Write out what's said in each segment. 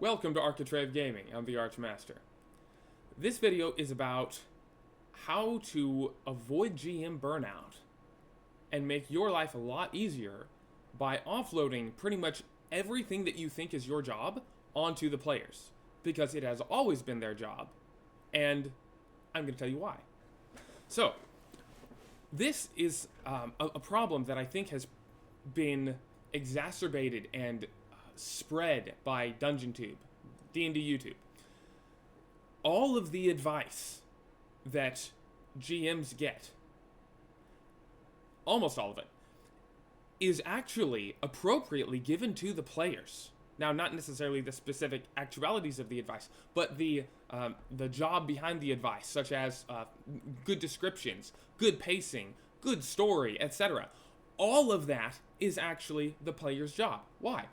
Welcome to Architrave Gaming. I'm the Archmaster. This video is about how to avoid GM burnout and make your life a lot easier by offloading pretty much everything that you think is your job onto the players, because it has always been their job, and I'm going to tell you why. So, this is a problem that I think has been exacerbated and spread by DungeonTube, D&D YouTube. All of the advice that GMs get, almost all of it, is actually appropriately given to the players. Now, not necessarily the specific actualities of the advice, but the job behind the advice, such as good descriptions, good pacing, good story, etc. All of that is actually the player's job. Why?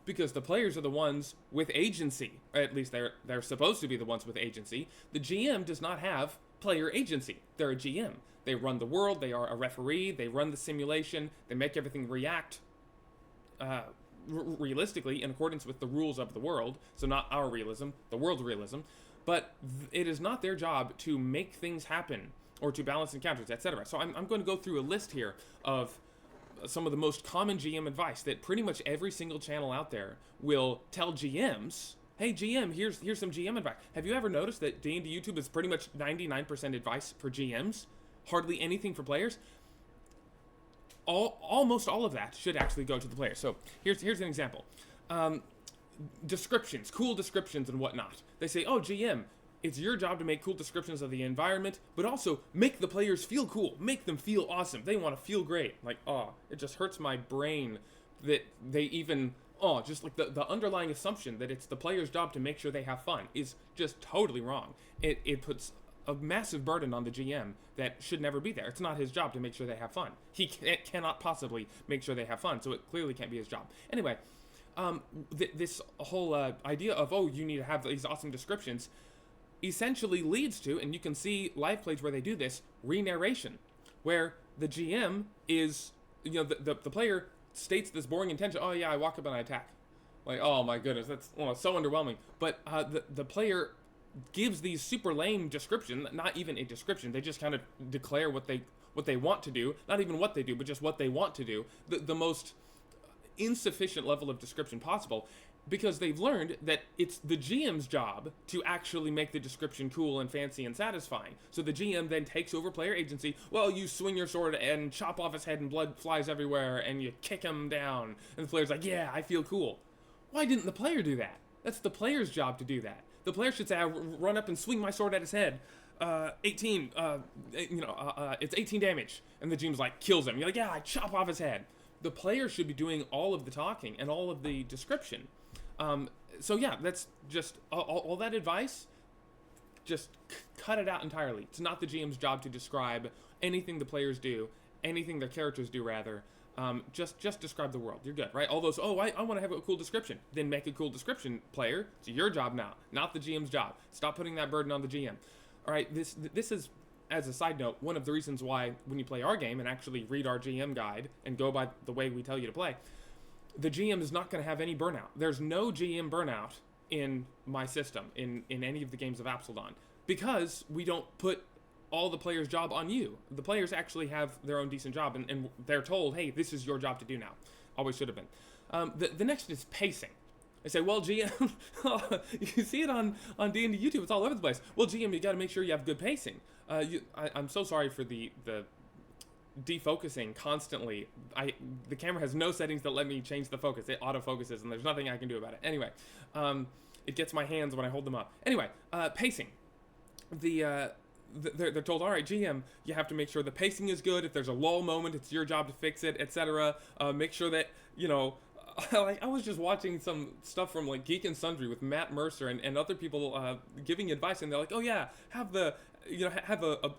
Because the players are the ones with agency, or at least they're supposed to be the ones with agency. The GM does not have player agency. They're a GM. They run the world, they are a referee, they run the simulation, they make everything react realistically in accordance with the rules of the world, so not our realism, the world's realism, but it is not their job to make things happen or to balance encounters, etc. So I'm going to go through a list here of some of the most common GM advice that pretty much every single channel out there will tell GMs, hey GM, here's some GM advice. Have you ever noticed that D&D YouTube is pretty much 99% advice for GMs? Hardly anything for players? Almost all of that should actually go to the players. So here's an example. Descriptions, cool descriptions and whatnot. They say, oh GM, it's your job to make cool descriptions of the environment, but also make the players feel cool. Make them feel awesome. They want to feel great. Like, it just hurts my brain that they even, just like the underlying assumption that it's the player's job to make sure they have fun is just totally wrong. It puts a massive burden on the GM that should never be there. It's not his job to make sure they have fun. He cannot possibly make sure they have fun, so it clearly can't be his job. Anyway, this whole idea of, you need to have these awesome descriptions essentially leads to, and you can see live plays where they do this, re-narration, where the GM is, the player states this boring intention, oh yeah, I walk up and I attack. Like, oh my goodness, that's so underwhelming. But the player gives these super lame description, not even a description, they just kind of declare what they want to do, not even what they do, but just what they want to do, the most insufficient level of description possible, because they've learned that it's the GM's job to actually make the description cool and fancy and satisfying. So the GM then takes over player agency. Well, you swing your sword and chop off his head and blood flies everywhere and you kick him down. And the player's like, yeah, I feel cool. Why didn't the player do that? That's the player's job to do that. The player should say, I run up and swing my sword at his head. 18, it's 18 damage. And the GM's like, kills him. You're like, yeah, I chop off his head. The player should be doing all of the talking and all of the description. So yeah, that's just all that advice. Just cut it out entirely. It's not the GM's job to describe anything the players do, anything their characters do rather. Just describe the world. You're good, right? All those, I want to have a cool description. Then make a cool description, player. It's your job now, not the GM's job. Stop putting that burden on the GM. All right, this is, as a side note, one of the reasons why when you play our game and actually read our GM guide and go by the way we tell you to play, the GM is not going to have any burnout. There's no GM burnout in my system, in any of the games of Apsildon, because we don't put all the players' job on you. The players actually have their own decent job, and they're told, hey, this is your job to do now. Always should have been. The next is pacing. I say, well, GM, you see it on D&D YouTube, it's all over the place. Well, GM, you got to make sure you have good pacing. I'm so sorry for the defocusing constantly. The camera has no settings that let me change the focus. It autofocuses, and there's nothing I can do about it. Anyway, it gets my hands when I hold them up. Anyway, pacing. They're told, all right, GM, you have to make sure the pacing is good. If there's a lull moment, it's your job to fix it, etc. Make sure that, I was just watching some stuff from like Geek and Sundry with Matt Mercer and other people giving advice, and they're like, oh yeah, have a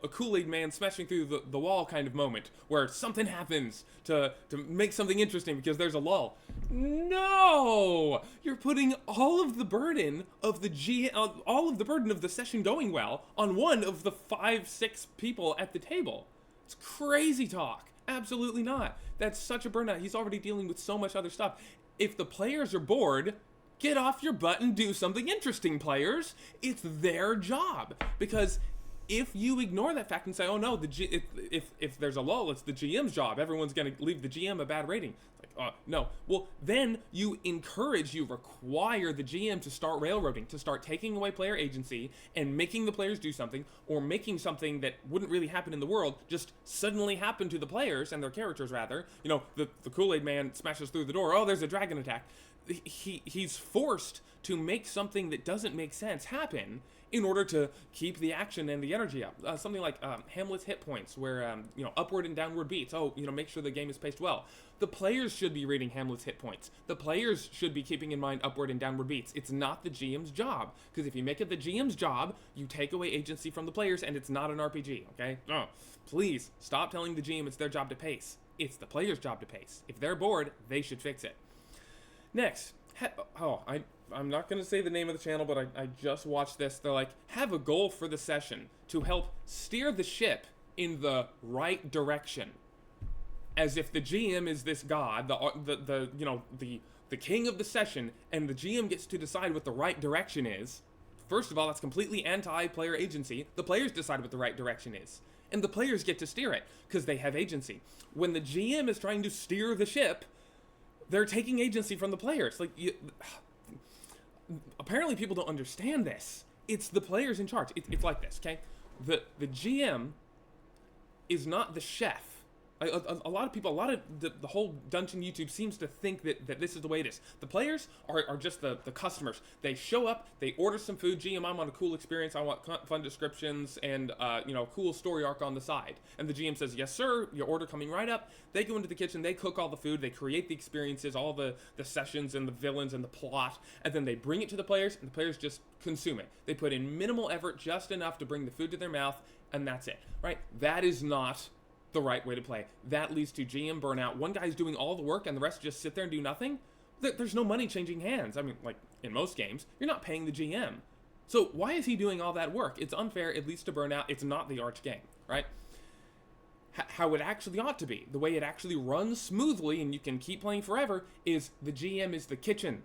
Kool-Aid man smashing through the wall kind of moment where something happens to make something interesting because there's a lull. No! You're putting all of the burden of the session going well on one of the 5-6 people at the table. It's crazy talk. Absolutely not. That's such a burnout. He's already dealing with so much other stuff. If the players are bored, Get off your butt and do something interesting, players. It's their job. Because if you ignore that fact and say, oh no, if there's a lull, it's the GM's job. Everyone's going to leave the GM a bad rating. It's like, no. Well, then you require the GM to start railroading, to start taking away player agency and making the players do something, or making something that wouldn't really happen in the world just suddenly happen to the players and their characters, rather. You know, the Kool-Aid man smashes through the door. Oh, there's a dragon attack. He's forced to make something that doesn't make sense happen in order to keep the action and the energy up. Something like Hamlet's hit points, where upward and downward beats. Oh, make sure the game is paced well. The players should be reading Hamlet's hit points. The players should be keeping in mind upward and downward beats. It's not the GM's job, because if you make it the GM's job, you take away agency from the players, and it's not an RPG. Okay? Oh, please stop telling the GM it's their job to pace. It's the players' job to pace. If they're bored, they should fix it. Next, I'm not going to say the name of the channel, but I just watched this. They're like, have a goal for the session to help steer the ship in the right direction. As if the GM is this god, the king of the session, and the GM gets to decide what the right direction is. First of all, that's completely anti-player agency. The players decide what the right direction is. And the players get to steer it, because they have agency. When the GM is trying to steer the ship, they're taking agency from the players. Apparently people don't understand this. It's the players in charge. It's like this, okay? The GM is not the chef. A lot of people, the whole Dungeon YouTube seems to think that this is the way it is. The players are just the customers. They show up, they order some food. GM, I want a cool experience. I want fun descriptions and cool story arc on the side. And the GM says, yes sir, your order coming right up. They go into the kitchen, they cook all the food, they create the experiences, all the sessions and the villains and the plot, and then they bring it to the players, and the players just consume it. They put in minimal effort, just enough to bring the food to their mouth, and that's it, right? That is not the right way to play. That leads to GM burnout. One guy's doing all the work and the rest just sit there and do nothing. There's no money changing hands. I mean, like in most games, you're not paying the GM. So why is he doing all that work? It's unfair. It leads to burnout. It's not the Arch game, right? How it actually ought to be, the way it actually runs smoothly and you can keep playing forever, is the GM is the kitchen.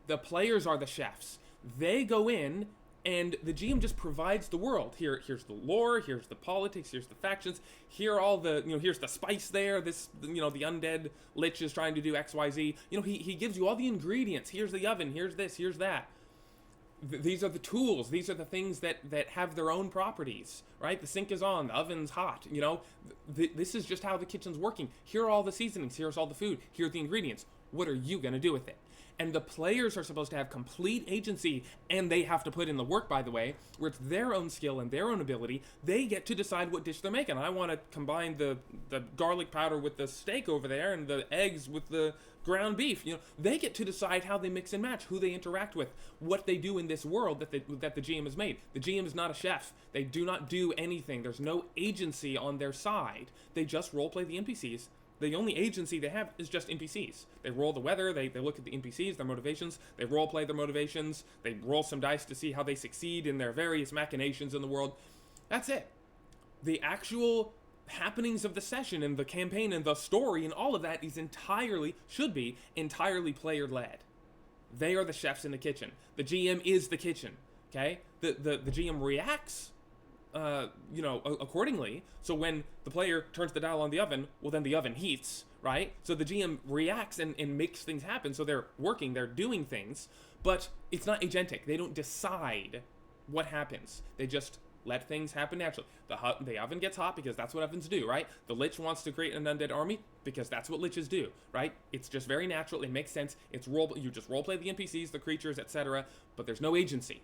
The players are the chefs. They go in and the GM just provides the world. Here's the lore, here's the politics, here's the factions, here's the spice there, the undead lich is trying to do XYZ. He gives you all the ingredients. Here's the oven, here's this, here's that. These are the tools, these are the things that have their own properties, right? The sink is on, the oven's hot, this is just how the kitchen's working. Here are all the seasonings, here's all the food, here are the ingredients. What are you gonna do with it? And the players are supposed to have complete agency, and they have to put in the work, by the way, where it's their own skill and their own ability. They get to decide what dish they're making. I want to combine the garlic powder with the steak over there and the eggs with the ground beef. They get to decide how they mix and match, who they interact with, what they do in this world that the GM has made. The GM is not a chef. They do not do anything. There's no agency on their side. They just roleplay the NPCs. The only agency they have is just NPCs. They roll the weather, they look at the NPCs, their motivations, they roleplay their motivations, they roll some dice to see how they succeed in their various machinations in the world. That's it. The actual happenings of the session and the campaign and the story and all of that should be entirely player-led. They are the chefs in the kitchen. The GM is the kitchen, okay? The GM reacts accordingly. So when the player turns the dial on the oven, well, then the oven heats, right? So the GM reacts and makes things happen. So they're working, they're doing things, but it's not agentic. They don't decide what happens. They just let things happen naturally. The oven gets hot because that's what ovens do, right? The lich wants to create an undead army because that's what liches do, right? It's just very natural. It makes sense. You just roleplay the NPCs, the creatures, etc., but there's no agency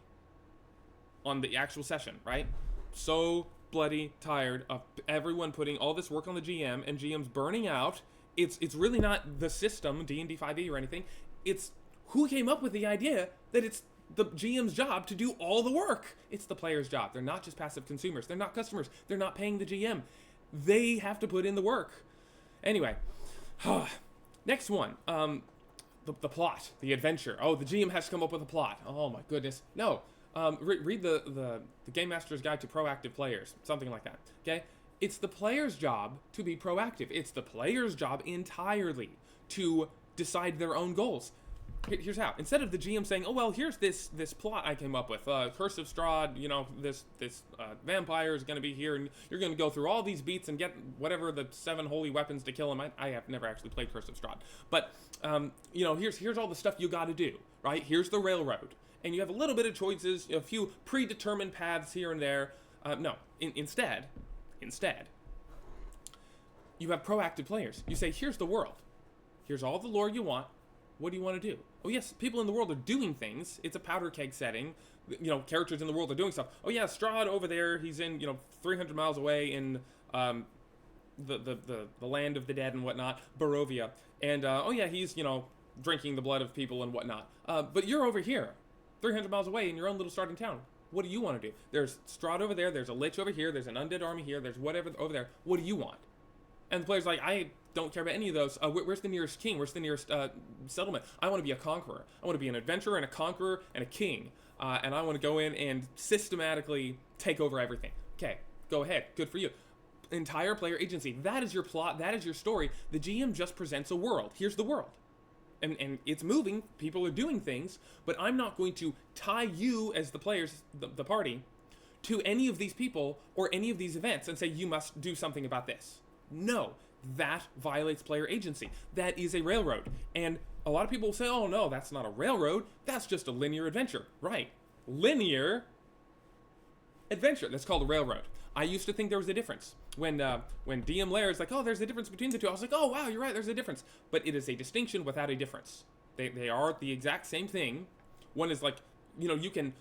on the actual session, right? So bloody tired of everyone putting all this work on the GM and GM's burning out. It's really not the system, D&D 5e or anything. It's who came up with the idea that it's the GM's job to do all the work. It's the player's job. They're not just passive consumers. They're not customers. They're not paying the GM. They have to put in the work. Anyway, next one. The plot, the adventure. Oh, the GM has to come up with a plot. Oh my goodness. No. Read the Game Master's Guide to Proactive Players, something like that, okay? It's the player's job to be proactive. It's the player's job entirely to decide their own goals. Here's how. Instead of the GM saying, "Oh well, here's this plot I came up with. Curse of Strahd. This vampire is going to be here, and you're going to go through all these beats and get whatever the 7 holy weapons to kill him." I have never actually played Curse of Strahd, but here's all the stuff you got to do. Right? Here's the railroad, and you have a little bit of choices, a few predetermined paths here and there. Instead, you have proactive players. You say, "Here's the world. Here's all the lore you want. What do you want to do?" Oh yes, people in the world are doing things. It's a powder keg setting. Characters in the world are doing stuff. Oh yeah, Strahd over there, he's in 300 miles away in the land of the dead and whatnot, Barovia. And oh yeah, he's drinking the blood of people and whatnot. But you're over here, 300 miles away in your own little starting town. What do you want to do? There's Strahd over there. There's a lich over here. There's an undead army here. There's whatever over there. What do you want? And the player's like, "I don't care about any of those. Where's the nearest king? Where's the nearest settlement? I want to be a conqueror. I want to be an adventurer and a conqueror and a king. And I want to go in and systematically take over everything." Okay, go ahead. Good for you. Entire player agency. That is your plot. That is your story. The GM just presents a world. Here's the world. And it's moving. People are doing things. But I'm not going to tie you as the players, the party, to any of these people or any of these events and say you must do something about this. No, that violates player agency. That is a railroad. And a lot of people will say, "Oh no, that's not a railroad. That's just a linear adventure." Right. Linear adventure. That's called a railroad. I used to think there was a difference. When DM Lair is like, "Oh, there's a difference between the two," I was like, "Oh wow, you're right, there's a difference." But it is a distinction without a difference. They are the exact same thing. One is like, you can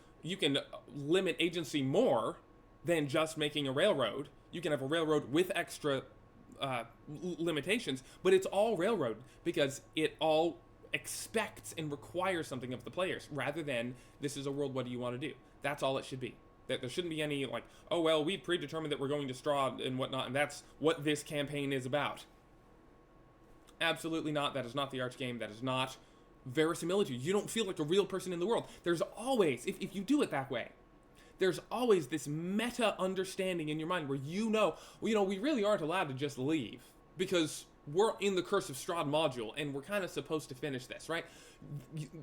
limit agency more than just making a railroad. You can have a railroad with extra limitations, but it's all railroad because it all expects and requires something of the players rather than this is a world, what do you want to do? That's all it should be. That there shouldn't be any like, "Oh well, we predetermined that we're going to Strahd and whatnot, and that's what this campaign is about." Absolutely not. That is not the Arch game. That is not verisimilitude. You don't feel like a real person in the world. There's always, if you do it that way, there's always this meta understanding in your mind where we really aren't allowed to just leave because we're in the Curse of Strahd module and we're kind of supposed to finish this, right?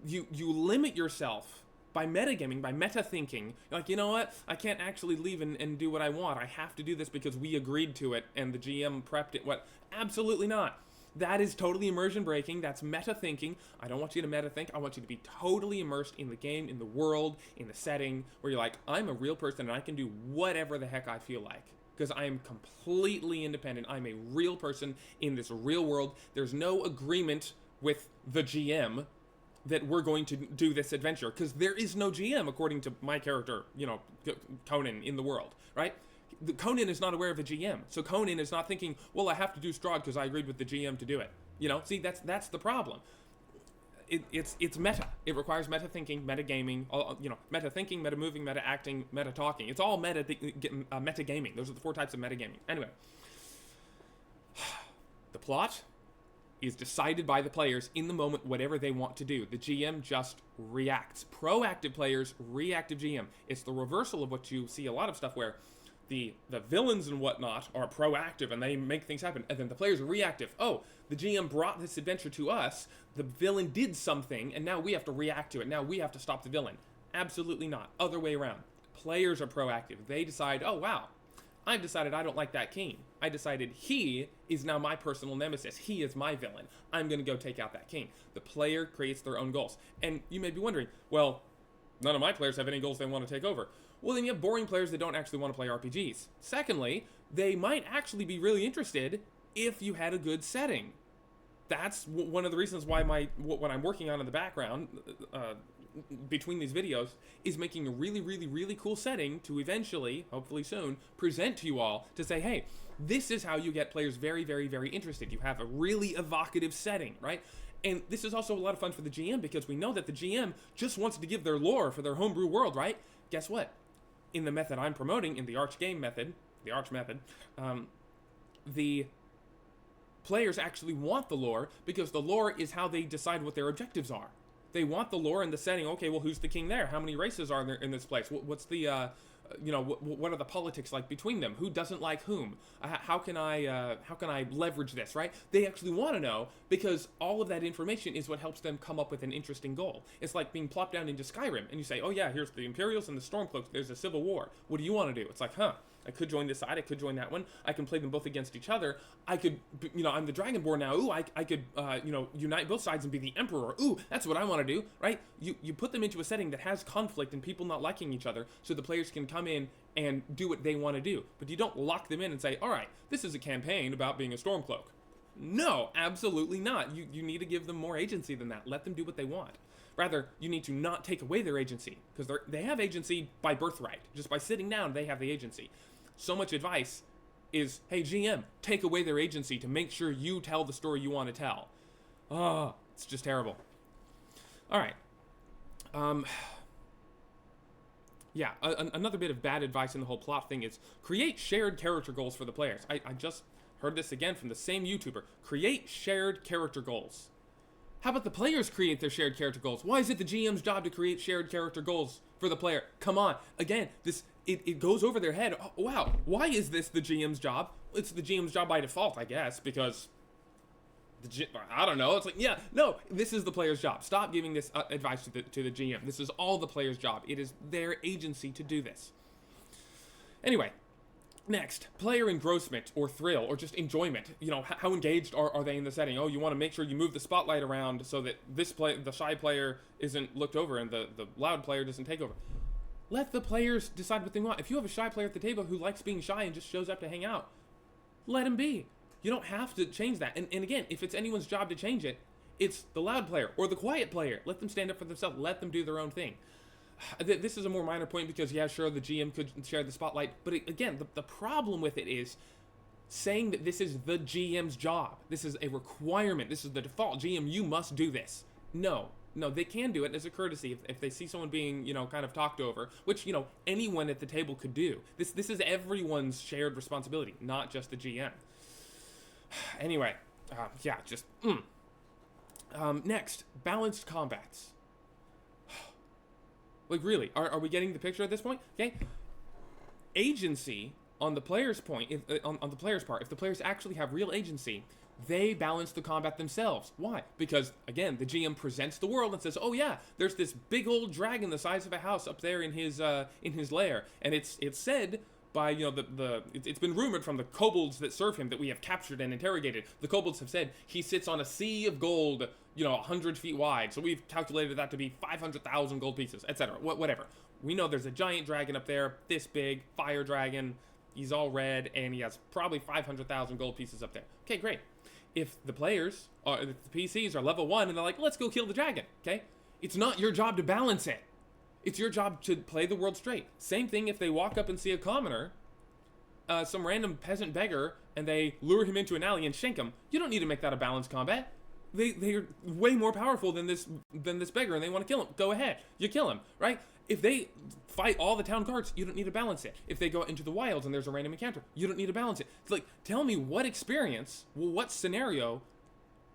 You limit yourself by metagaming, by meta thinking. You're like, "You know what? I can't actually leave and do what I want. I have to do this because we agreed to it and the GM prepped it." What? Absolutely not. That is totally immersion breaking. That's meta thinking. I don't want you to meta think. I want you to be totally immersed in the game, in the world, in the setting, where you're like, "I'm a real person and I can do whatever the heck I feel like because I am completely independent. I'm a real person in this real world. There's no agreement with the GM that we're going to do this adventure because there is no GM according to my character, Conan in the world, right? Conan is not aware of a GM. So Conan is not thinking, "Well, I have to do Strahd because I agreed with the GM to do it." See, that's the problem. It's meta. It requires meta thinking, meta gaming, meta thinking, meta moving, meta acting, meta talking. It's all meta gaming. Those are the 4 types of meta gaming. Anyway, the plot is decided by the players in the moment, whatever they want to do. The GM just reacts. Proactive players, reactive GM. It's the reversal of what you see a lot of stuff where the villains and whatnot are proactive and they make things happen, and then the players are reactive. "Oh, the GM brought this adventure to us, the villain did something, and now we have to react to it. Now we have to stop the villain." Absolutely not. Other way around. Players are proactive. They decide, "Oh wow, I've decided I don't like that king. I decided he is now my personal nemesis. He is my villain. I'm going to go take out that king." The player creates their own goals. And you may be wondering, "Well, none of my players have any goals they want to take over." Well, then you have boring players that don't actually want to play RPGs. Secondly, they might actually be really interested if you had a good setting. That's one of the reasons why what I'm working on in the background between these videos is making a really, really, really cool setting to eventually, hopefully soon, present to you all to say, "Hey, this is how you get players very, very, very interested. You have a really evocative setting," right? And this is also a lot of fun for the GM because we know that the GM just wants to give their lore for their homebrew world, right? Guess what? In the method I'm promoting, in the Arch game method, the Arch method, the players actually want the lore because the lore is how they decide what their objectives are. They want the lore and the setting. Okay, well, who's the king there? How many races are there in this place? What's the what are the politics like between them? Who doesn't like whom? How can I leverage this, right? They actually want to know, because all of that information is what helps them come up with an interesting goal. It's like being plopped down into Skyrim, and you say, oh yeah, here's the Imperials and the Stormcloaks, there's a civil war. What do you want to do? It's like, I could join this side, I could join that one, I can play them both against each other, I could, I'm the Dragonborn now, ooh, I could, unite both sides and be the Emperor, ooh, that's what I want to do, right? You put them into a setting that has conflict and people not liking each other, so the players can come in and do what they want to do, but you don't lock them in and say, alright, this is a campaign about being a Stormcloak. No, absolutely not. You need to give them more agency than that. Let them do what they want. Rather, you need to not take away their agency, because they have agency by birthright. Just by sitting down, they have the agency. So much advice is, hey, GM, take away their agency to make sure you tell the story you want to tell. Oh, it's just terrible. All right. Yeah, another bit of bad advice in the whole plot thing is create shared character goals for the players. I just heard this again from the same YouTuber. Create shared character goals. How about the players create their shared character goals? Why is it the GM's job to create shared character goals for the player? Come on. Again, it goes over their head. Oh, wow, why is this the GM's job? It's the GM's job by default, I guess, because I don't know. It's like, yeah, no, this is the player's job. Stop giving this advice to the GM. This is all the player's job. It is their agency to do this. Anyway, next, player engrossment or thrill or just enjoyment. How engaged are they in the setting? Oh, you want to make sure you move the spotlight around so that the shy player isn't looked over and the loud player doesn't take over. Let the players decide what they want. If you have a shy player at the table who likes being shy and just shows up to hang out, let him be. You don't have to change that. And again, if it's anyone's job to change it, it's the loud player or the quiet player. Let them stand up for themselves. Let them do their own thing. This is a more minor point because, yeah, sure, the GM could share the spotlight. But again, the problem with it is saying that this is the GM's job. This is a requirement. This is the default. GM, you must do this. No, they can do it as a courtesy if they see someone being, kind of talked over, which, anyone at the table could do. This is everyone's shared responsibility, not just the GM. Anyway, next, balanced combats. Like, really, are we getting the picture at this point? Okay, agency on the player's point, on the player's part, if the players actually have real agency, they balance the combat themselves. Why? Because, again, the GM presents the world and says, oh yeah, there's this big old dragon the size of a house up there in his lair, and it's said by, it's been rumored from the kobolds that serve him that we have captured and interrogated. The kobolds have said he sits on a sea of gold, 100 feet wide. So we've calculated that to be 500,000 gold pieces, etc. Whatever. We know there's a giant dragon up there, this big, fire dragon. He's all red, and he has probably 500,000 gold pieces up there. Okay, great. If the players, or if the PCs are level 1 and they're like, let's go kill the dragon, okay? It's not your job to balance it. It's your job to play the world straight. Same thing if they walk up and see a commoner, some random peasant beggar, and they lure him into an alley and shank him. You don't need to make that a balanced combat. They're way more powerful than this beggar, and they want to kill him. Go ahead. You kill him, right? If they fight all the town guards, you don't need to balance it. If they go into the wilds and there's a random encounter, you don't need to balance it. It's like, tell me what experience, what scenario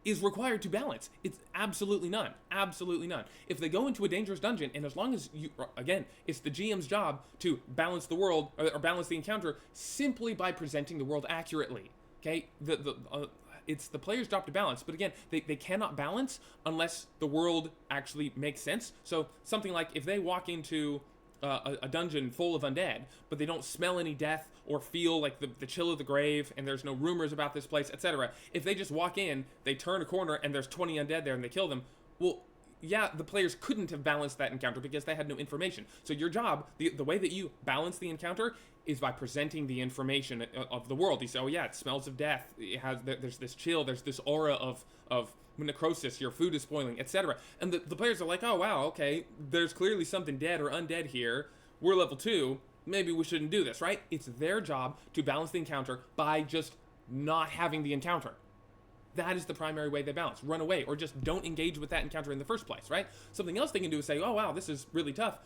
is required to balance. It's absolutely none. Absolutely none. If they go into a dangerous dungeon, and as long as again, it's the GM's job to balance the world, or balance the encounter simply by presenting the world accurately. Okay? It's the player's job to balance, but again, they cannot balance unless the world actually makes sense. So something like if they walk into a dungeon full of undead, but they don't smell any death or feel like the chill of the grave, and there's no rumors about this place, etc. If they just walk in, they turn a corner, and there's 20 undead there, and they kill them, well, yeah, the players couldn't have balanced that encounter because they had no information. So your job, the way that you balance the encounter is by presenting the information of the world. You say, oh yeah, it smells of death. There's this chill. There's this aura of necrosis. Your food is spoiling, etc. And the players are like, oh wow, okay, there's clearly something dead or undead here. We're level 2. Maybe we shouldn't do this, right? It's their job to balance the encounter by just not having the encounter. That is the primary way they balance. Run away, or just don't engage with that encounter in the first place, right? Something else they can do is say, oh wow, this is really tough.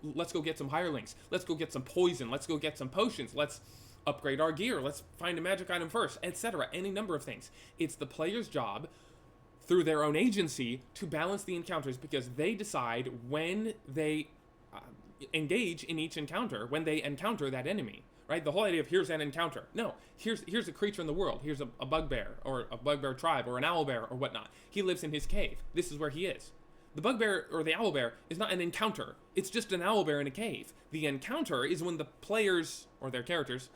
Let's go get some hirelings. Let's go get some poison. Let's go get some potions. Let's upgrade our gear. Let's find a magic item first, etc. Any number of things. It's the player's job, through their own agency, to balance the encounters because they decide when they engage in each encounter when they encounter that enemy, right? The whole idea of here's an encounter. No, here's a creature in the world. Here's a bugbear or a bugbear tribe or an owlbear or whatnot. He lives in his cave. This is where he is. The bugbear or the owlbear is not an encounter. It's just an owlbear in a cave. The encounter is when the players or their characters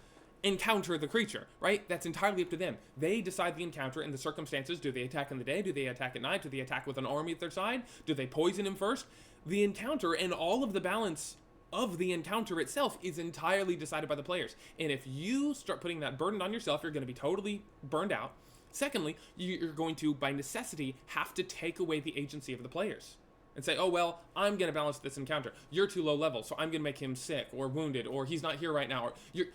encounter the creature, right? That's entirely up to them. They decide the encounter and the circumstances. Do they attack in the day? Do they attack at night? Do they attack with an army at their side? Do they poison him first? The encounter and all of the balance of the encounter itself is entirely decided by the players. And if you start putting that burden on yourself, you're going to be totally burned out. Secondly, you're going to, by necessity, have to take away the agency of the players and say, oh, well, I'm going to balance this encounter. You're too low level, so I'm going to make him sick or wounded, or he's not here right now. Or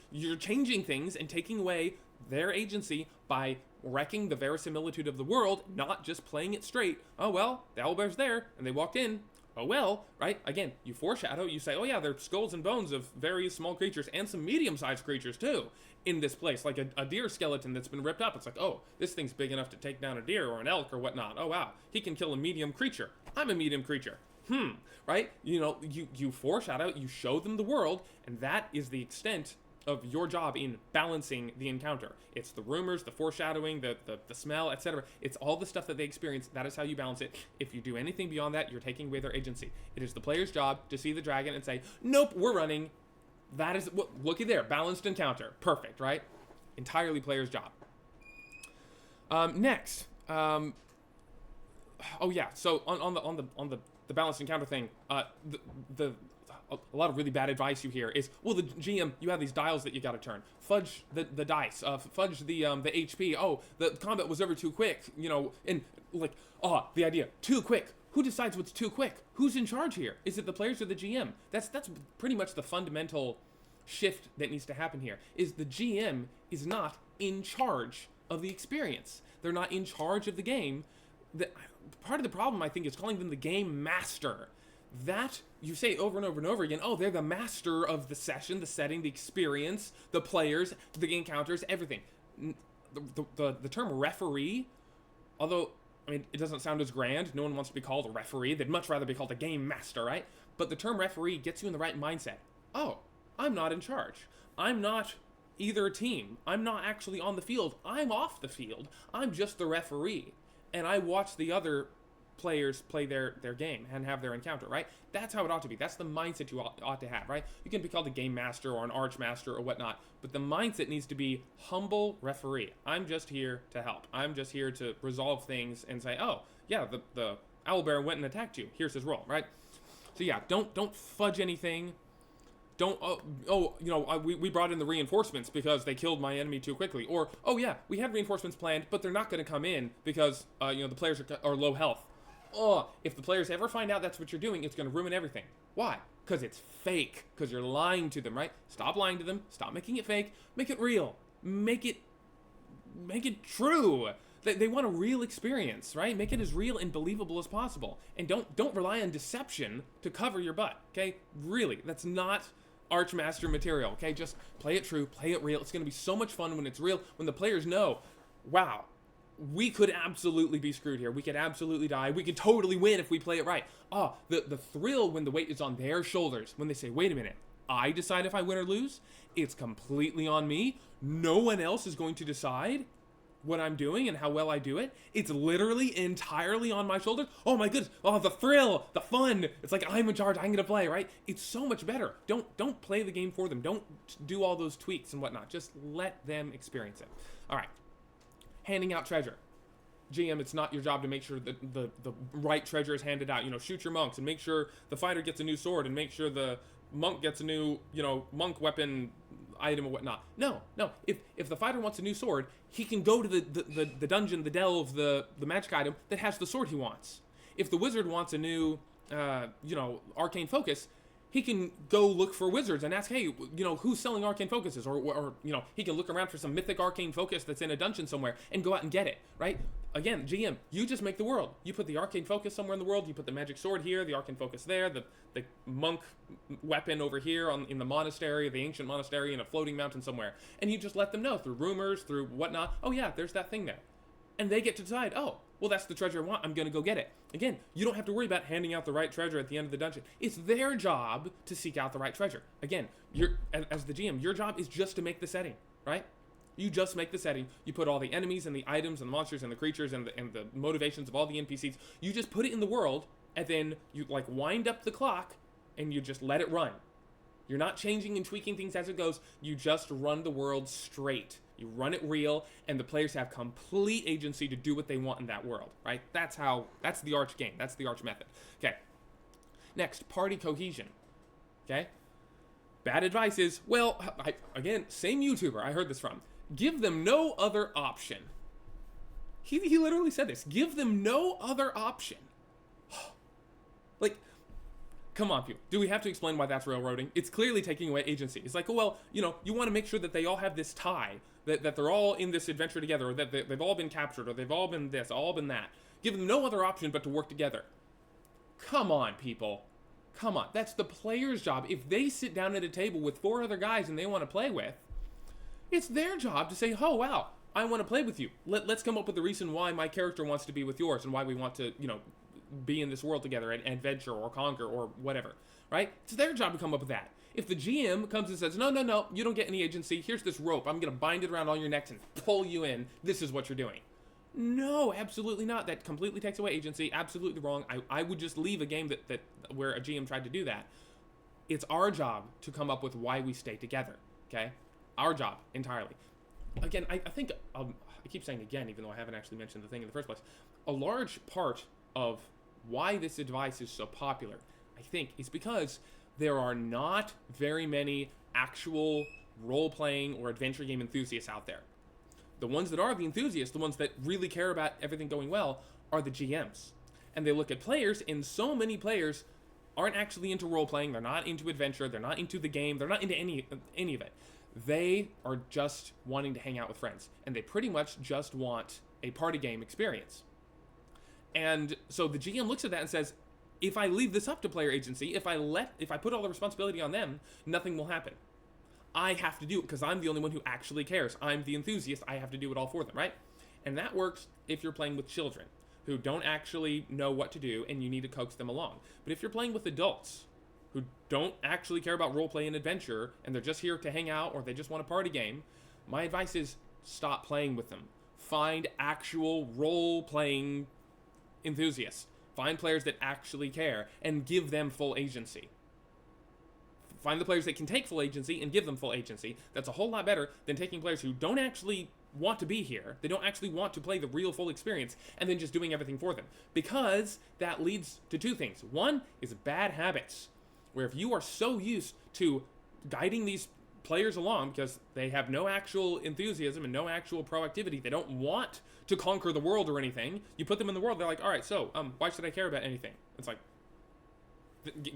you're changing things and taking away their agency by wrecking the verisimilitude of the world, not just playing it straight. Oh, well, the owlbear's there, and they walked in. Oh, well, right? Again, you foreshadow. You say, oh, yeah, they're skulls and bones of various small creatures and some medium-sized creatures, too, in this place. Like a deer skeleton that's been ripped up. It's like, oh, this thing's big enough to take down a deer or an elk or whatnot. Oh, wow, he can kill a medium creature. I'm a medium creature. Right? You know, you foreshadow, you show them the world, and that is the extent of your job in balancing the encounter. It's the rumors, the foreshadowing, the smell, etc. It's all the stuff that they experience. That is how you balance it. If you do anything beyond that, you're taking away their agency. It is the player's job to see the dragon and say, nope, we're running. That is, looky there, balanced encounter. Perfect, right? Entirely player's job. Next. Oh yeah, so on the balanced encounter thing, a lot of really bad advice you hear is, well, the GM, you have these dials that you got to turn. Fudge the dice. Fudge the HP. Oh, the combat was ever too quick. You know, and like, the idea, too quick. Who decides what's too quick? Who's in charge here? Is it the players or the GM? That's pretty much the fundamental shift that needs to happen here. Is the GM is not in charge of the experience. They're not in charge of the game. Part of the problem, I think, is calling them the game master. That you say over and over and over again, oh, they're the master of the session, the setting, the experience, the players, the encounters, everything. The term referee, although, I mean, it doesn't sound as grand. No one wants to be called a referee. They'd much rather be called a game master, right? But the term referee gets you in the right mindset. Oh, I'm not in charge. I'm not either team. I'm not actually on the field. I'm off the field. I'm just the referee. And I watch the other players play their game and have their encounter, right? That's how it ought to be. That's the mindset you ought to have, right? You can be called a game master or an arch master or whatnot, but the mindset needs to be humble referee. I'm just here to help. I'm just here to resolve things and say, oh, yeah, the owlbear went and attacked you. Here's his role, right? So yeah, don't fudge anything. Don't, we brought in the reinforcements because they killed my enemy too quickly. Or, oh yeah, we had reinforcements planned, but they're not going to come in because, the players are low health. If the players ever find out that's what you're doing, it's going to ruin everything. Why? Because it's fake. Because you're lying to them, right? Stop lying to them. Stop making it fake. Make it real. Make it true. They want a real experience, right? Make it as real and believable as possible. And don't rely on deception to cover your butt, okay? Really, that's not Archmaster material, okay? Just play it true, play it real. It's going to be so much fun when it's real, when the players know, wow, we could absolutely be screwed here. We could absolutely die. We could totally win if we play it right. The thrill when the weight is on their shoulders, when they say, wait a minute, I decide if I win or lose? It's completely on me. No one else is going to decide what I'm doing and how well I do it. It's literally entirely on my shoulders. Oh my goodness. Oh, the thrill, the fun. It's like I'm in charge. I'm going to play, right? It's so much better. Don't play the game for them. Don't do all those tweaks and whatnot. Just let them experience it. All right. Handing out treasure. GM, it's not your job to make sure that the right treasure is handed out. Shoot your monks and make sure the fighter gets a new sword and make sure the monk gets a new, monk weapon item or whatnot. No. If the fighter wants a new sword, he can go to the dungeon, the delve, the magic item that has the sword he wants. If the wizard wants a new, arcane focus, he can go look for wizards and ask, hey, who's selling arcane focuses? Or he can look around for some mythic arcane focus that's in a dungeon somewhere and go out and get it, right? Again, GM, you just make the world. You put the arcane focus somewhere in the world. You put the magic sword here, the arcane focus there, the monk weapon over here in the monastery, the ancient monastery in a floating mountain somewhere. And you just let them know through rumors, through whatnot, oh yeah, there's that thing there. And they get to decide, oh, Well, that's the treasure I want. I'm going to go get it. Again, you don't have to worry about handing out the right treasure at the end of the dungeon. It's their job to seek out the right treasure. Again, as the GM, your job is just to make the setting, right? You just make the setting. You put all the enemies and the items and the monsters and the creatures and the motivations of all the NPCs. You just put it in the world, and then you like wind up the clock and you just let it run. You're not changing and tweaking things as it goes. You just run the world straight. You run it real, and the players have complete agency to do what they want in that world, right? That's the Arch game. That's the Arch method. Okay. Next, party cohesion. Okay? Bad advice is, well, again, same YouTuber I heard this from. Give them no other option. He literally said this. Give them no other option. Like, come on, people. Do we have to explain why that's railroading? It's clearly taking away agency. It's like, oh, well, you want to make sure that they all have this tie, that they're all in this adventure together, or that they've all been captured, or they've all been this, all been that. Give them no other option but to work together. Come on, people. Come on. That's the player's job. If they sit down at a table with 4 other guys and they want to play with, it's their job to say, oh, wow, I want to play with you. Let's come up with a reason why my character wants to be with yours and why we want to, be in this world together and adventure or conquer or whatever, right? It's their job to come up with that. If the GM comes and says, no, you don't get any agency. Here's this rope. I'm going to bind it around all your necks and pull you in. This is what you're doing. No, absolutely not. That completely takes away agency. Absolutely wrong. I would just leave a game that where a GM tried to do that. It's our job to come up with why we stay together, okay? Our job entirely. Again, I think, I keep saying again, even though I haven't actually mentioned the thing in the first place, a large part of why this advice is so popular, I think, is because there are not very many actual role-playing or adventure game enthusiasts out there. The ones that are the enthusiasts, the ones that really care about everything going well, are the GMs. And they look at players, and so many players aren't actually into role-playing, they're not into adventure, they're not into the game, they're not into any of it. They are just wanting to hang out with friends, and they pretty much just want a party game experience. And so the GM looks at that and says, if I leave this up to player agency, if I put all the responsibility on them, nothing will happen. I have to do it because I'm the only one who actually cares. I'm the enthusiast. I have to do it all for them, right? And that works if you're playing with children who don't actually know what to do and you need to coax them along. But if you're playing with adults who don't actually care about roleplay and adventure and they're just here to hang out or they just want a party game, my advice is stop playing with them. Find actual role-playing enthusiasts. Find players that actually care and give them full agency. Find the players that can take full agency and give them full agency. That's a whole lot better than taking players who don't actually want to be here. They don't actually want to play the real full experience and then just doing everything for them. Because that leads to 2 things. One is bad habits, where if you are so used to guiding these players along because they have no actual enthusiasm and no actual proactivity, they don't want to conquer the world or anything, you put them in the world, they're like, all right, so why should I care about anything? It's like,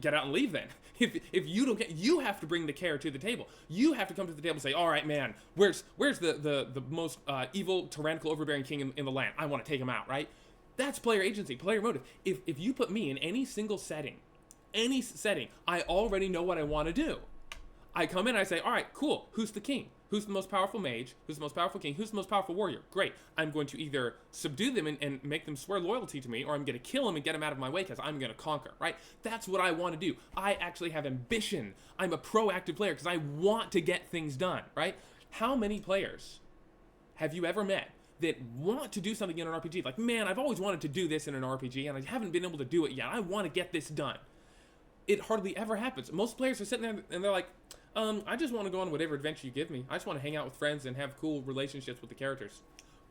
get out and leave then. If you don't get, you have to bring the care to the table. You have to come to the table and say, all right, man, where's the most evil, tyrannical, overbearing king in the land? I want to take him out, right? That's player agency, player motive. If you put me in any single setting, I already know what I want to do. I come in and I say, all right, cool, who's the king? Who's the most powerful mage? Who's the most powerful king? Who's the most powerful warrior? Great. I'm going to either subdue them and make them swear loyalty to me, or I'm going to kill them and get them out of my way because I'm going to conquer, right? That's what I want to do. I actually have ambition. I'm a proactive player because I want to get things done, right? How many players have you ever met that want to do something in an RPG? Like, man, I've always wanted to do this in an RPG and I haven't been able to do it yet. I want to get this done. It hardly ever happens. Most players are sitting there and they're like, I just want to go on whatever adventure you give me. I just want to hang out with friends and have cool relationships with the characters.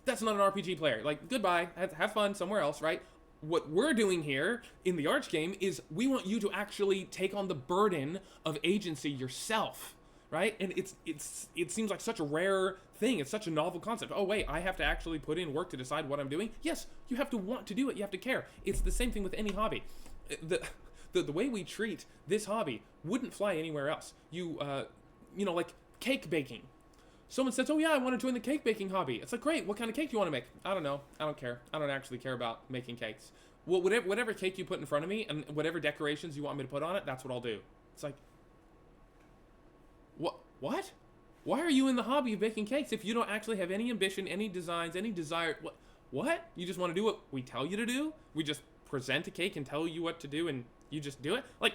That's not an RPG player. Like, goodbye, have fun somewhere else, right? What we're doing here in the Arch game is we want you to actually take on the burden of agency yourself, right? And it seems like such a rare thing. It's such a novel concept. Oh, wait, I have to actually put in work to decide what I'm doing? Yes, you have to want to do it. You have to care. It's the same thing with any hobby. The way we treat this hobby wouldn't fly anywhere else. Like cake baking. Someone says, oh yeah, I want to join the cake baking hobby. It's like, great, what kind of cake do you want to make? I don't know. I don't care. I don't actually care about making cakes. Well, whatever cake you put in front of me and whatever decorations you want me to put on it, that's what I'll do. It's like, what? Why are you in the hobby of baking cakes if you don't actually have any ambition, any designs, any desire? what? You just want to do what we tell you to do? We just present a cake and tell you what to do and you just do it? Like,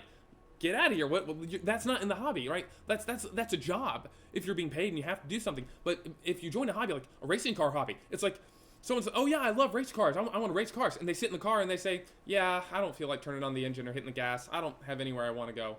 get out of here. That's not in the hobby, right? That's a job if you're being paid and you have to do something. But if you join a hobby, like a racing car hobby, it's like someone says, oh yeah, I love race cars. I want to race cars. And they sit in the car and they say, yeah, I don't feel like turning on the engine or hitting the gas. I don't have anywhere I want to go.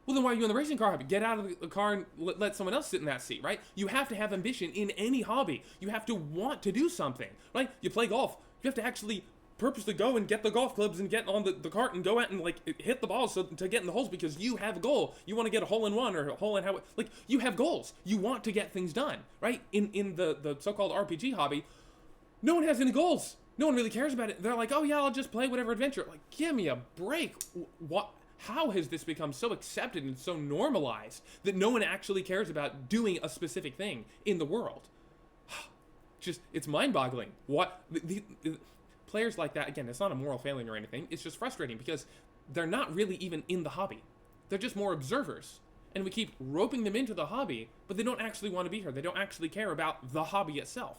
Well, then why are you in the racing car hobby? Get out of the car and let someone else sit in that seat, right? You have to have ambition in any hobby. You have to want to do something, right? You play golf. You have to actually purposely go and get the golf clubs and get on the cart and go out and like hit the balls to get in the holes because you have a goal. You want to get a hole in one or a hole in how, like, you have goals. You want to get things done, right? In the so-called RPG hobby, no one has any goals. No one really cares about it. They're like, oh yeah, I'll just play whatever adventure. Like, give me a break. What? How has this become so accepted and so normalized that no one actually cares about doing a specific thing in the world? Just, it's mind-boggling. What the players like that, again, it's not a moral failing or anything. It's just frustrating because they're not really even in the hobby. They're just more observers. And we keep roping them into the hobby, but they don't actually want to be here. They don't actually care about the hobby itself.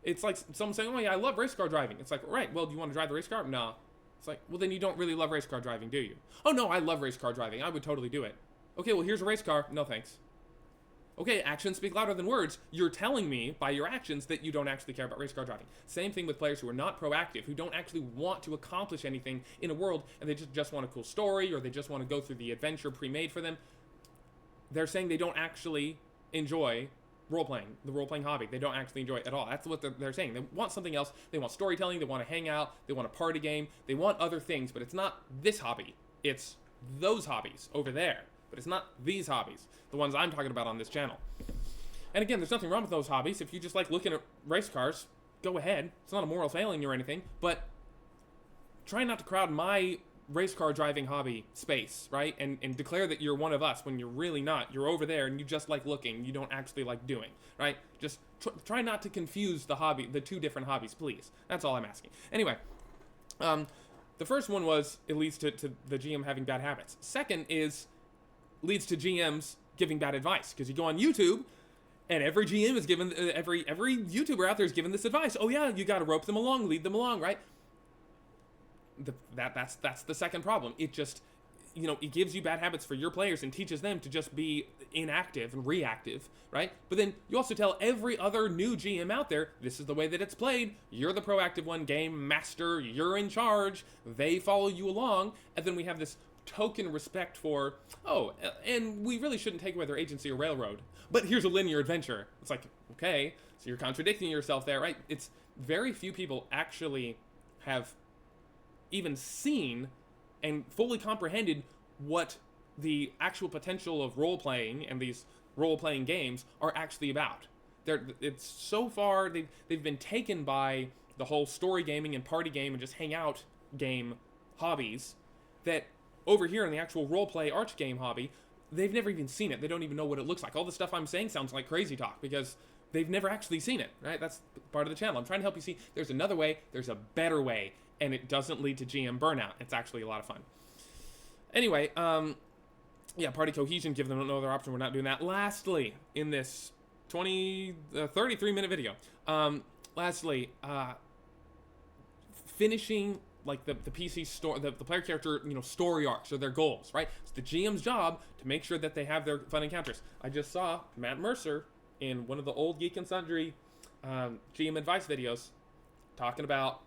It's like someone saying, oh yeah, I love race car driving. It's like, right, well, do you want to drive the race car? No. It's like, well, then you don't really love race car driving, do you? Oh, no, I love race car driving. I would totally do it. Okay, well, here's a race car. No, thanks. Okay, actions speak louder than words. You're telling me by your actions that you don't actually care about race car driving. Same thing with players who are not proactive, who don't actually want to accomplish anything in a world, and they just want a cool story, or they just want to go through the adventure pre-made for them. They're saying they don't actually enjoy role-playing, the role-playing hobby. They don't actually enjoy it at all. That's what they're saying. They want something else. They want storytelling. They want to hang out. They want a party game. They want other things, but it's not this hobby. It's those hobbies over there. But it's not these hobbies, the ones I'm talking about on this channel. And again, there's nothing wrong with those hobbies. If you just like looking at race cars, go ahead. It's not a moral failing or anything, but try not to crowd my race car driving hobby space, right? And declare that you're one of us when you're really not. You're over there and you just like looking. You don't actually like doing, right? Just try not to confuse the two different hobbies, please. That's all I'm asking. Anyway, the first one was it leads to the GM having bad habits. Second is leads to GMs giving bad advice, because you go on YouTube and every GM is given, every YouTuber out there is given this advice. Oh yeah, you got to rope them along, lead them along, right? That's the second problem. It just, it gives you bad habits for your players and teaches them to just be inactive and reactive, right? But then you also tell every other new GM out there, this is the way that it's played. You're the proactive one, game master. You're in charge. They follow you along. And then we have this token respect for, oh, and we really shouldn't take away their agency or railroad. But here's a linear adventure. It's like, okay, so you're contradicting yourself there, right? It's very few people actually have even seen and fully comprehended what the actual potential of role-playing and these role-playing games are actually about. It's so far, they've been taken by the whole story gaming and party game and just hang out game hobbies that over here in the actual role-play arch game hobby, they've never even seen it. They don't even know what it looks like. All the stuff I'm saying sounds like crazy talk because they've never actually seen it, right? That's part of the channel. I'm trying to help you see there's another way, there's a better way, and it doesn't lead to GM burnout. It's actually a lot of fun. Anyway, yeah, party cohesion, give them no other option. We're not doing that. Lastly, in this 33-minute video, finishing like the PC story, the player character, story arcs or their goals, right? It's the GM's job to make sure that they have their fun encounters. I just saw Matt Mercer in one of the old Geek and Sundry GM advice videos talking about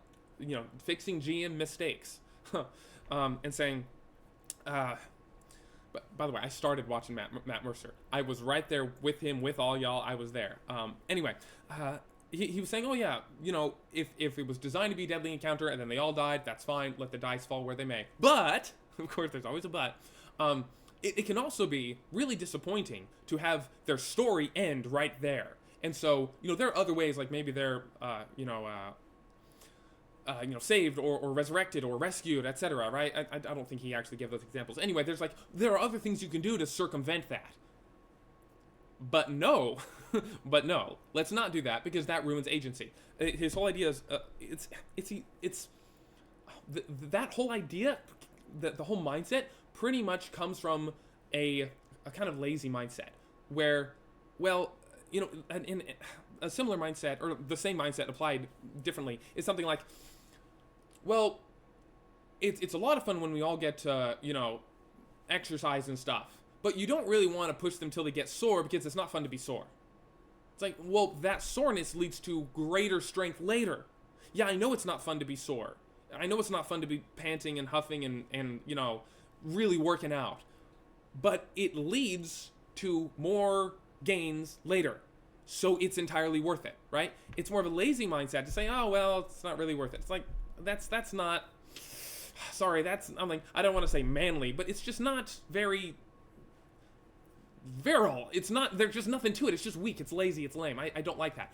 fixing GM mistakes, and saying, but by the way, I started watching Matt Mercer. I was right there with him, with all y'all. I was there. Anyway, he was saying, oh yeah, if it was designed to be a deadly encounter and then they all died, that's fine. Let the dice fall where they may. But, of course, there's always a but. It can also be really disappointing to have their story end right there. And so, there are other ways, like maybe they're, saved or resurrected or rescued, etc., right? I don't think he actually gave those examples. Anyway, there are other things you can do to circumvent that. But no, let's not do that because that ruins agency. His whole idea is, that whole idea, the whole mindset pretty much comes from a kind of lazy mindset where, well, and a similar mindset, or the same mindset applied differently, is something like, well, it's a lot of fun when we all get to, exercise and stuff, but you don't really want to push them till they get sore because it's not fun to be sore. It's like, well, that soreness leads to greater strength later. Yeah, I know it's not fun to be sore. I know it's not fun to be panting and huffing and really working out. But it leads to more gains later. So it's entirely worth it, right? It's more of a lazy mindset to say, oh, well, it's not really worth it. It's like, that's not, sorry, I don't want to say manly, but it's just not very virile. It's not, there's just nothing to it. It's just weak. It's lazy. It's lame. I don't like that.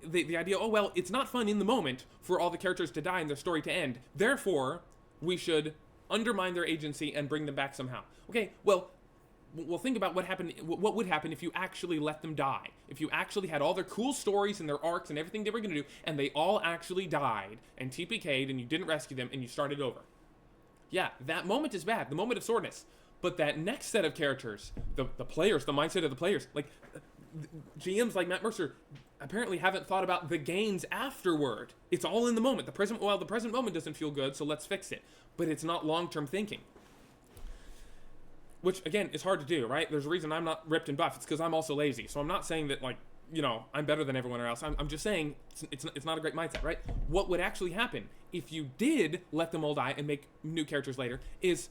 The idea, oh, well, it's not fun in the moment for all the characters to die and their story to end. Therefore, we should undermine their agency and bring them back somehow. Okay, well, think about what would happen if you actually let them die. If you actually had all their cool stories and their arcs and everything they were going to do, and they all actually died and TPK'd and you didn't rescue them and you started over. Yeah, that moment is bad, the moment of soreness. But that next set of characters, the players, the mindset of the players, like GMs like Matt Mercer apparently haven't thought about the gains afterward. It's all in the moment. The present moment doesn't feel good, so let's fix it. But it's not long-term thinking. Which, again, is hard to do, right? There's a reason I'm not ripped and buff. It's because I'm also lazy. So I'm not saying that, I'm better than everyone else. I'm just saying it's not a great mindset, right? What would actually happen if you did let them all die and make new characters later is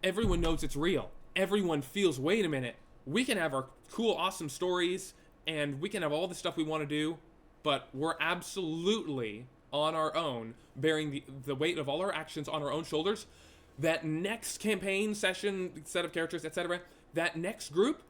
everyone knows it's real. Everyone feels, wait a minute, we can have our cool, awesome stories, and we can have all the stuff we want to do, but we're absolutely on our own, bearing the weight of all our actions on our own shoulders. That next campaign session, set of characters, etc., that next group,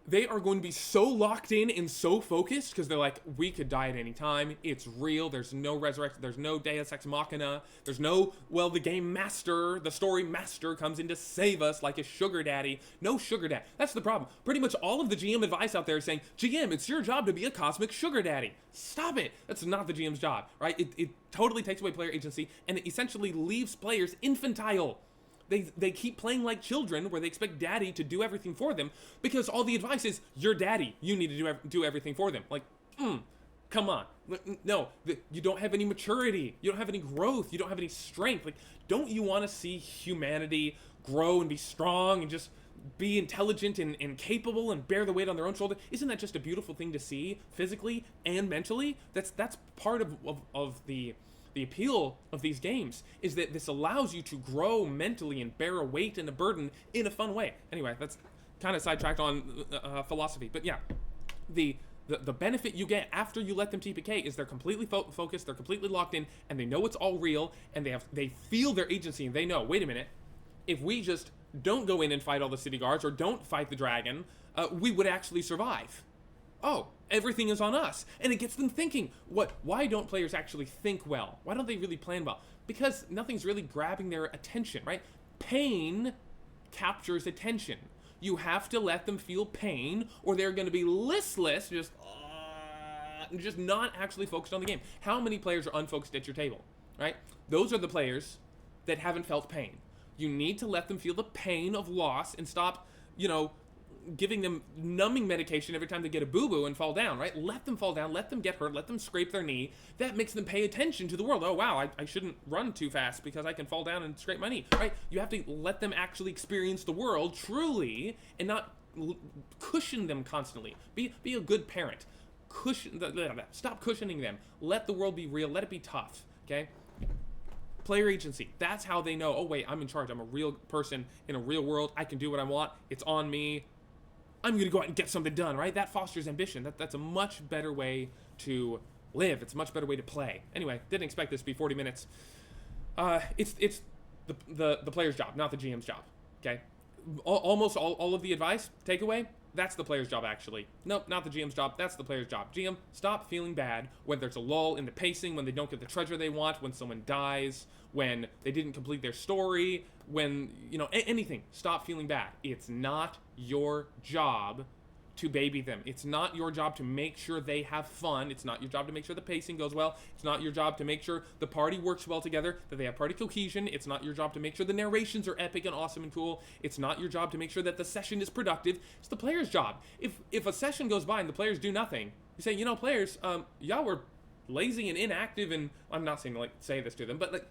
they are going to be so locked in and so focused because they're like, we could die at any time. It's real. There's no resurrection. There's no Deus Ex Machina. There's no, the game master, the story master comes in to save us like a sugar daddy. No sugar daddy. That's the problem. Pretty much all of the GM advice out there is saying, GM, it's your job to be a cosmic sugar daddy. Stop it. That's not the GM's job, right? It totally takes away player agency, and it essentially leaves players infantile. They keep playing like children where they expect daddy to do everything for them because all the advice is, you're daddy, you need to do everything for them. Like, come on. No, you don't have any maturity. You don't have any growth. You don't have any strength. Like, don't you want to see humanity grow and be strong and just be intelligent and capable and bear the weight on their own shoulder? Isn't that just a beautiful thing to see physically and mentally? That's part of the appeal of these games, is that this allows you to grow mentally and bear a weight and a burden in a fun way. Anyway, that's kind of sidetracked on philosophy, but yeah, the benefit you get after you let them TPK is they're completely focused, they're completely locked in, and they know it's all real, and they feel their agency, and they know, wait a minute, if we just don't go in and fight all the city guards or don't fight the dragon, we would actually survive. Oh, everything is on us. And it gets them thinking, why don't players actually think well? Why don't they really plan well? Because nothing's really grabbing their attention, right? Pain captures attention. You have to let them feel pain, or they're going to be listless, just not actually focused on the game. How many players are unfocused at your table, right? Those are the players that haven't felt pain. You need to let them feel the pain of loss and stop, giving them numbing medication every time they get a boo-boo and fall down, right? Let them fall down, let them get hurt, let them scrape their knee. That makes them pay attention to the world. Oh, wow, I shouldn't run too fast because I can fall down and scrape my knee, right? You have to let them actually experience the world truly and not cushion them constantly. Be a good parent. Stop cushioning them. Let the world be real. Let it be tough, okay? Player agency. That's how they know, oh, wait, I'm in charge. I'm a real person in a real world. I can do what I want. It's on me. I'm going to go out and get something done, right? That fosters ambition. That's a much better way to live. It's a much better way to play. Anyway, didn't expect this to be 40 minutes. It's the player's job, not the GM's job, okay? Almost all of the advice, takeaway, that's the player's job, actually. Nope, not the GM's job. That's the player's job. GM, stop feeling bad when there's a lull in the pacing, when they don't get the treasure they want, when someone dies, when they didn't complete their story, when, anything. Stop feeling bad. It's not your job to baby them. It's not your job to make sure they have fun. It's not your job to make sure the pacing goes well. It's not your job to make sure the party works well together, that they have party cohesion. It's not your job to make sure the narrations are epic and awesome and cool. It's not your job to make sure that the session is productive. It's the player's job. If a session goes by and the players do nothing, you say, players, y'all were lazy and inactive, and I'm not saying to say this to them, but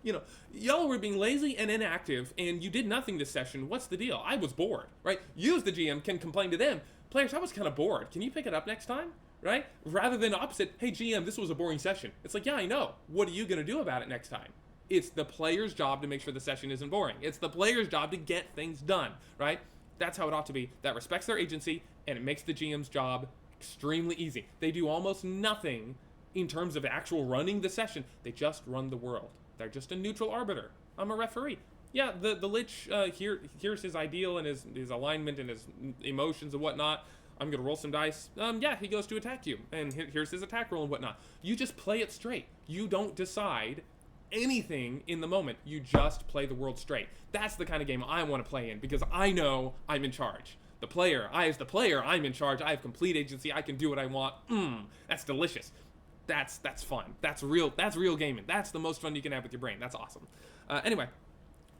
y'all were being lazy and inactive and you did nothing this session. What's the deal? I was bored, right? You as the GM can complain to them, players, I was kind of bored, can you pick it up next time, right? Rather than opposite, hey GM, this was a boring session. It's like, yeah, I know, what are you gonna do about it next time? It's the player's job to make sure the session isn't boring. It's the player's job to get things done, right? That's how it ought to be. That respects their agency, and it makes the GM's job extremely easy. They do almost nothing in terms of actual running the session. They just run the world. They're just a neutral arbiter. I'm a referee. Yeah, the Lich, here's his ideal and his alignment and his emotions and whatnot. I'm gonna roll some dice. Yeah, he goes to attack you, and here's his attack roll and whatnot. You just play it straight. You don't decide anything in the moment. You just play the world straight. That's the kind of game I want to play in, because I know I'm in charge. The player, as the player, I'm in charge. I have complete agency. I can do what I want. That's delicious. That's fun. That's real gaming. That's the most fun you can have with your brain. That's awesome. Anyway,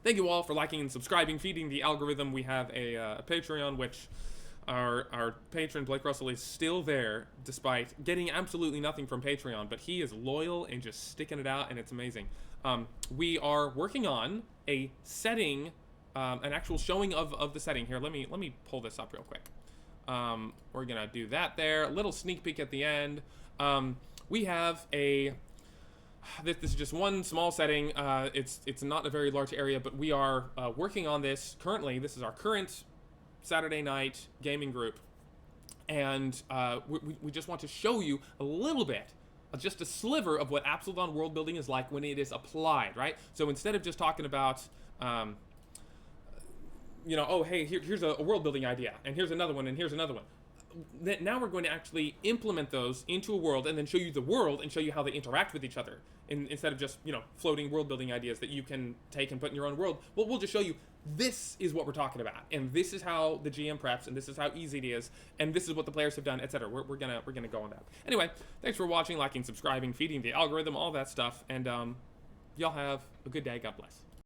thank you all for liking and subscribing, feeding the algorithm. We have a Patreon, which our patron Blake Russell is still there despite getting absolutely nothing from Patreon, but he is loyal and just sticking it out, and it's amazing. We are working on a setting, an actual showing of the setting here. Let me pull this up real quick. We're gonna do that there. A little sneak peek at the end. We have this is just one small setting. It's not a very large area, but we are working on this currently. This is our current Saturday night gaming group, and we just want to show you a little bit, just a sliver of what Absalon world building is like when it is applied, right? So instead of just talking about oh hey, here's a world building idea, and here's another one, and here's another one. Now we're going to actually implement those into a world and then show you the world and show you how they interact with each other, instead of just floating world building ideas that you can take and put in your own world. Well, we'll just show you this is what we're talking about, and this is how the GM preps, and this is how easy it is, and this is what the players have done, etc. We're gonna go on that. Anyway, thanks for watching, liking, subscribing, feeding the algorithm, all that stuff, and y'all have a good day. God bless.